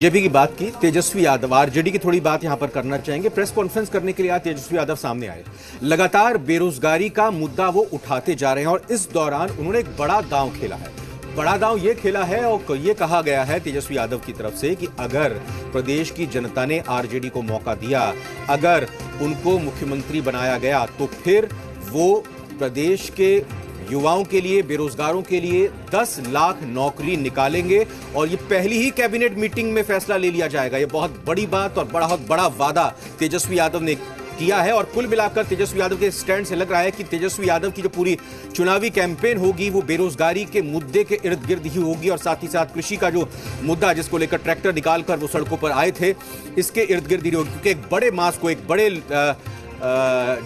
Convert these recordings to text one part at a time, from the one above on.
BJP की बात की, तेजस्वी यादव आरजेडी की थोड़ी बात यहां पर करना चाहेंगे। प्रेस कॉन्फ्रेंस करने के लिए आज तेजस्वी यादव सामने आए। लगातार बेरोजगारी का मुद्दा वो उठाते जा रहे हैं और इस दौरान उन्होंने एक बड़ा दांव खेला है। बड़ा दांव ये खेला है और ये कहा गया है तेजस्वी यादव की तरफ से कि अगर प्रदेश की जनता ने आरजेडी को मौका दिया, अगर उनको मुख्यमंत्री बनाया गया, तो फिर वो प्रदेश के युवाओं के लिए, बेरोजगारों के लिए 10 लाख नौकरी निकालेंगे और ये पहली ही कैबिनेट मीटिंग में फैसला ले लिया जाएगा। ये बहुत बड़ी बात और बहुत बड़ा वादा तेजस्वी यादव ने किया है। और कुल मिलाकर तेजस्वी यादव के स्टैंड से लग रहा है कि तेजस्वी यादव की जो पूरी चुनावी कैंपेन होगी वो बेरोजगारी के मुद्दे के इर्द गिर्द ही होगी और साथ ही साथ कृषि का जो मुद्दा जिसको लेकर ट्रैक्टर निकालकर वो सड़कों पर आए थे, इसके इर्द गिर्द ही होगी। क्योंकि एक बड़े मास को, एक बड़े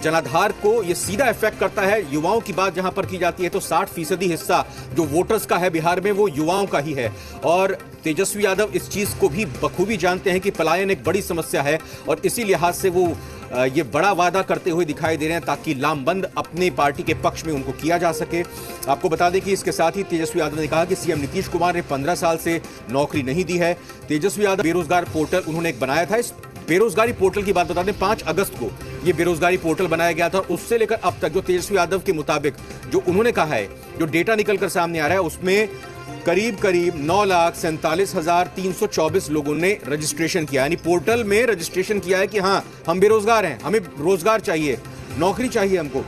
जनाधार को ये सीधा इफेक्ट करता है। युवाओं की बात जहां पर की जाती है तो 60% हिस्सा जो वोटर्स का है बिहार में वो युवाओं का ही है। और तेजस्वी यादव इस चीज को भी बखूबी जानते हैं कि पलायन एक बड़ी समस्या है और इसी लिहाज से वो ये बड़ा वादा करते हुए दिखाई दे रहे हैं ताकि लामबंद अपने पार्टी के पक्ष में उनको किया जा सके। आपको बता दें कि इसके साथ ही तेजस्वी यादव ने कहा कि सीएम नीतीश कुमार ने 15 साल से नौकरी नहीं दी है। तेजस्वी यादव बेरोजगार पोर्टल उन्होंने एक बनाया था। इस बेरोजगारी पोर्टल की बात बता दें, 5 अगस्त को ये बेरोजगारी पोर्टल बनाया गया था। उससे लेकर अब तक जो तेजस्वी यादव के मुताबिक जो उन्होंने कहा है, जो डेटा निकलकर सामने आ रहा है, उसमें करीब 9,47,324 लोगों ने रजिस्ट्रेशन किया, यानी पोर्टल में रजिस्ट्रेशन किया है कि हाँ हम बेरोजगार हैं, हमें रोजगार चाहिए, नौकरी चाहिए हमको।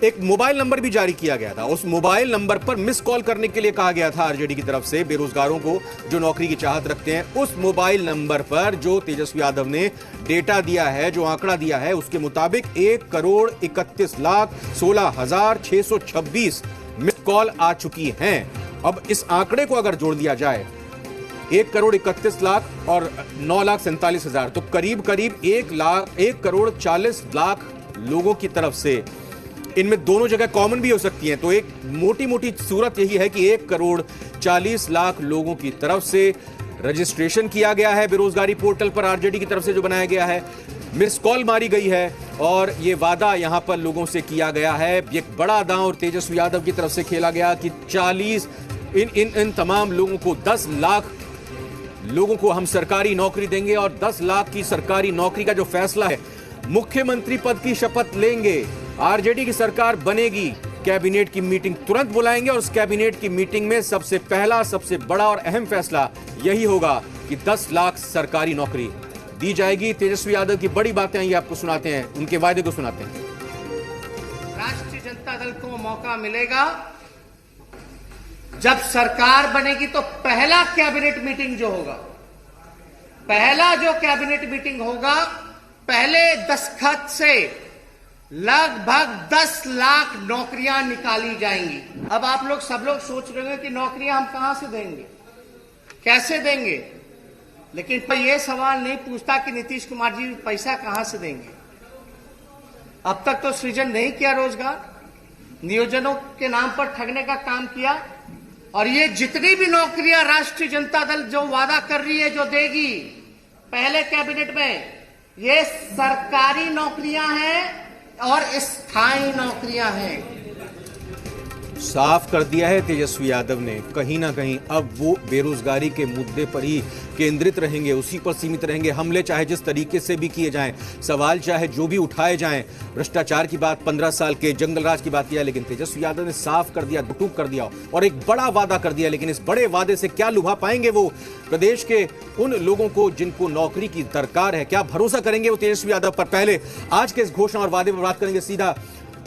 एक मोबाइल नंबर भी जारी किया गया था। उस मोबाइल नंबर पर मिस कॉल करने के लिए कहा गया था आरजेडी की तरफ से बेरोजगारों को जो नौकरी की चाहत रखते हैं। उस मोबाइल नंबर पर जो तेजस्वी यादव ने डेटा दिया है, जो आंकड़ा दिया है, उसके मुताबिक 1,31,16,626 मिस कॉल आ चुकी हैं। अब इस आंकड़े को अगर जोड़ दिया जाए 1,31,00,000 और 9,47,000 तो करीब 1,40,00,000 लोगों की तरफ से, इनमें दोनों जगह कॉमन भी हो सकती हैं। तो एक मोटी मोटी सूरत यही है कि 1,40,00,000 लोगों की तरफ से रजिस्ट्रेशन किया गया है बेरोजगारी पोर्टल पर आरजेडी की तरफ से जो बनाया गया है, मिस कॉल मारी गई है और ये वादा यहां पर लोगों से किया गया है। एक बड़ा दांव और तेजस्वी यादव की तरफ से खेला गया कि 40 इन तमाम लोगों को, 10 लाख लोगों को हम सरकारी नौकरी देंगे और 10 लाख की सरकारी नौकरी का जो फैसला है, मुख्यमंत्री पद की शपथ लेंगे, आरजेडी की सरकार बनेगी, कैबिनेट की मीटिंग तुरंत बुलाएंगे और उस कैबिनेट की मीटिंग में सबसे पहला, सबसे बड़ा और अहम फैसला यही होगा कि 10 लाख सरकारी नौकरी दी जाएगी। तेजस्वी यादव की बड़ी बातें ये आपको सुनाते हैं, उनके वायदे को सुनाते हैं। राष्ट्रीय जनता दल को मौका मिलेगा, जब सरकार बनेगी तो पहला कैबिनेट मीटिंग जो होगा, पहला जो कैबिनेट मीटिंग होगा, पहले दस्तखत से लगभग 10 लाख नौकरियां निकाली जाएंगी। अब आप लोग सब लोग सोच रहे हैं कि नौकरियां हम कहां से देंगे, कैसे देंगे, लेकिन कोई ये सवाल नहीं पूछता कि नीतीश कुमार जी पैसा कहां से देंगे। अब तक तो सृजन नहीं किया, रोजगार नियोजनों के नाम पर ठगने का काम किया। और ये जितनी भी नौकरियां राष्ट्रीय जनता दल जो वादा कर रही है, जो देगी पहले कैबिनेट में, ये सरकारी नौकरियां हैं और स्थायी नौकरियां हैं। साफ कर दिया है तेजस्वी यादव ने, कहीं ना कहीं अब वो बेरोजगारी के मुद्दे पर ही केंद्रित रहेंगे, उसी पर सीमित रहेंगे। हमले चाहे जिस तरीके से भी किए जाएं, सवाल चाहे जो भी उठाए जाएं, भ्रष्टाचार की बात, 15 साल के जंगल राज की बात किया, लेकिन तेजस्वी यादव ने साफ कर दिया, दुटूक कर दिया और एक बड़ा वादा कर दिया। लेकिन इस बड़े वादे से क्या लुभा पाएंगे वो प्रदेश के उन लोगों को जिनको नौकरी की दरकार है? क्या भरोसा करेंगे वो तेजस्वी यादव पर? पहले आज के इस घोषणा और वादे पर बात करेंगे। सीधा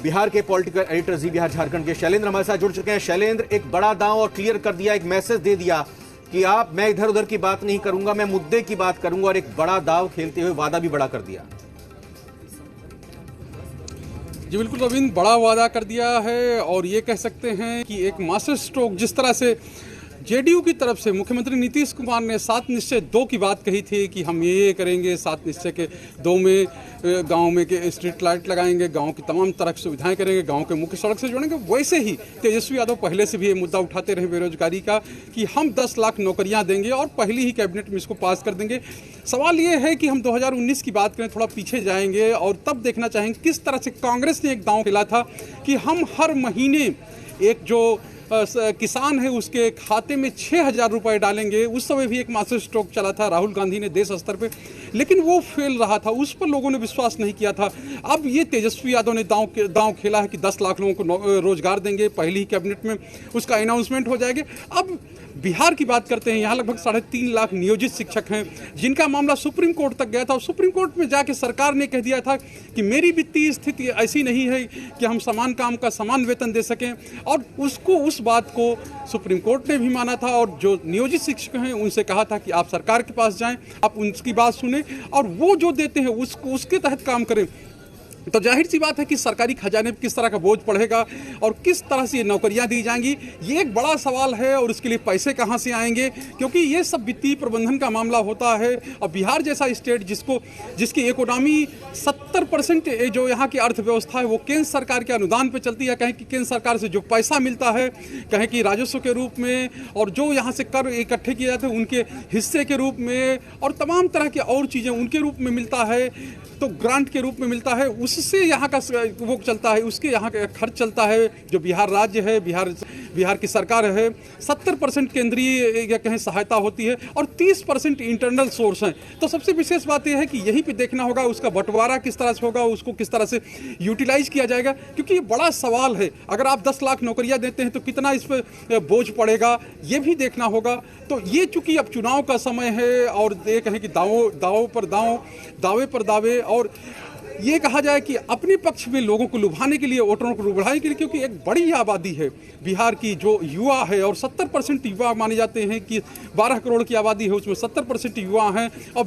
बिहार के पॉलिटिकल एडिटर जी बिहार झारखंड के शैलेंद्र हमारे साथ जुड़ चुके हैं। शैलेंद्र, एक बड़ा दांव और क्लियर कर दिया, एक मैसेज दे दिया कि मैं इधर उधर की बात नहीं करूंगा, मैं मुद्दे की बात करूंगा, और एक बड़ा दांव खेलते हुए वादा भी बड़ा कर दिया। जी बिल्कुल रविंद्र, बड़ा वादा कर दिया है और ये कह सकते हैं कि एक मास्टर स्ट्रोक, जिस तरह से जेडीयू की तरफ से मुख्यमंत्री नीतीश कुमार ने 7 निश्चय 2 की बात कही थी कि हम ये करेंगे, 7 निश्चय के 2 में गांव में के स्ट्रीट लाइट लगाएंगे, गांव की तमाम तरह की सुविधाएं करेंगे, गांव के मुख्य सड़क से जोड़ेंगे। वैसे ही तेजस्वी यादव पहले से भी ये मुद्दा उठाते रहे बेरोजगारी का कि हम 10 लाख नौकरियां देंगे और पहली ही कैबिनेट में इसको पास कर देंगे। सवाल ये है कि हम 2019 की बात करें, थोड़ा पीछे जाएंगे और तब देखना चाहेंगे किस तरह से कांग्रेस ने एक दांव खेला था कि हम हर महीने एक जो किसान है उसके खाते में 6,000 रुपए डालेंगे। उस समय भी एक मास्टर स्ट्रोक चला था राहुल गांधी ने देश स्तर पे, लेकिन वो फेल रहा था, उस पर लोगों ने विश्वास नहीं किया था। अब ये तेजस्वी यादव ने दांव खेला है कि 10 लाख लोगों को रोजगार देंगे, पहली ही कैबिनेट में उसका अनाउंसमेंट हो जाएगा। अब बिहार की बात करते हैं, यहाँ लगभग 3.5 लाख नियोजित शिक्षक हैं जिनका मामला सुप्रीम कोर्ट तक गया था, और सुप्रीम कोर्ट में जाके सरकार ने कह दिया था कि मेरी वित्तीय स्थिति ऐसी नहीं है कि हम समान काम का समान वेतन दे सकें, और उस बात को सुप्रीम कोर्ट ने भी माना था। और जो नियोजित शिक्षक हैं उनसे कहा था कि आप सरकार के पास जाएं, आप उनकी बात सुने और वो जो देते हैं उसके तहत काम करें। तो जाहिर सी बात है कि सरकारी खजाने पर किस तरह का बोझ पड़ेगा और किस तरह से ये नौकरियां दी जाएंगी, ये एक बड़ा सवाल है। और उसके लिए पैसे कहां से आएंगे, क्योंकि ये सब वित्तीय प्रबंधन का मामला होता है। और बिहार जैसा स्टेट जिसकी इकोनॉमी 70% जो यहाँ की अर्थव्यवस्था है वो केंद्र सरकार के अनुदान पर चलती है, कहें कि केंद्र सरकार से जो पैसा मिलता है, कहें कि राजस्व के रूप में, और जो यहाँ से कर इकट्ठे किए जाते हैं उनके हिस्से के रूप में, और तमाम तरह की और चीज़ें उनके रूप में मिलता है, तो ग्रांट के रूप में मिलता है, उससे यहाँ का वो चलता है, उसके यहाँ का खर्च चलता है। जो बिहार राज्य है, बिहार की सरकार है, 70% केंद्रीय या कहें सहायता होती है और 30% इंटरनल सोर्स हैं। तो सबसे विशेष बात यह है कि यहीं पे देखना होगा उसका बंटवारा किस तरह से होगा, उसको किस तरह से यूटिलाइज किया जाएगा, क्योंकि ये बड़ा सवाल है। अगर आप 10 लाख नौकरियां देते हैं तो कितना इस पर बोझ पड़ेगा, ये भी देखना होगा। तो ये चूंकि अब चुनाव का समय है और ये कहें कि दावे पर दावे, और ये कहा जाए कि अपने पक्ष में लोगों को लुभाने के लिए, वोटरों को लुभाने के लिए, क्योंकि एक बड़ी आबादी है बिहार की जो युवा है, और 70% युवा माने जाते हैं कि 12 करोड़ की आबादी है, उसमें 70% युवा हैं। और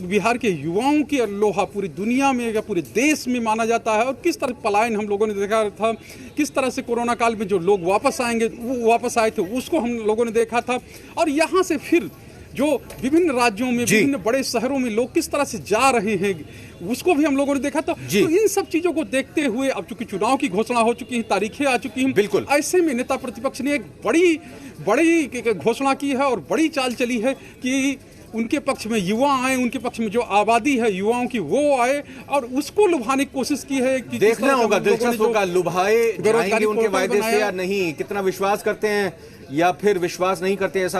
बिहार के युवाओं की लोहा पूरी दुनिया में या पूरे देश में माना जाता है। और किस तरह पलायन हम लोगों ने देखा था, किस तरह से कोरोना काल में जो लोग वापस आए थे उसको हम लोगों ने देखा था। और यहाँ से फिर जो विभिन्न राज्यों में, विभिन्न बड़े शहरों में लोग किस तरह से जा रहे हैं उसको भी हम लोगों ने देखा था। तो इन सब चीजों को देखते हुए अब चूंकि चुनाव की घोषणा हो चुकी है, तारीखें आ चुकी हैं, बिल्कुल ऐसे में नेता प्रतिपक्ष ने एक बड़ी घोषणा की है और बड़ी चाल चली है कि उनके पक्ष में युवा आए, उनके पक्ष में जो आबादी है युवाओं की वो आए, और उसको लुभाने की कोशिश की है कि देखना होगा, दिलचस्प होगा, लुभाए जाएंगे उनके वायदे से या नहीं, कितना विश्वास करते हैं या फिर विश्वास नहीं करते हैं, ऐसा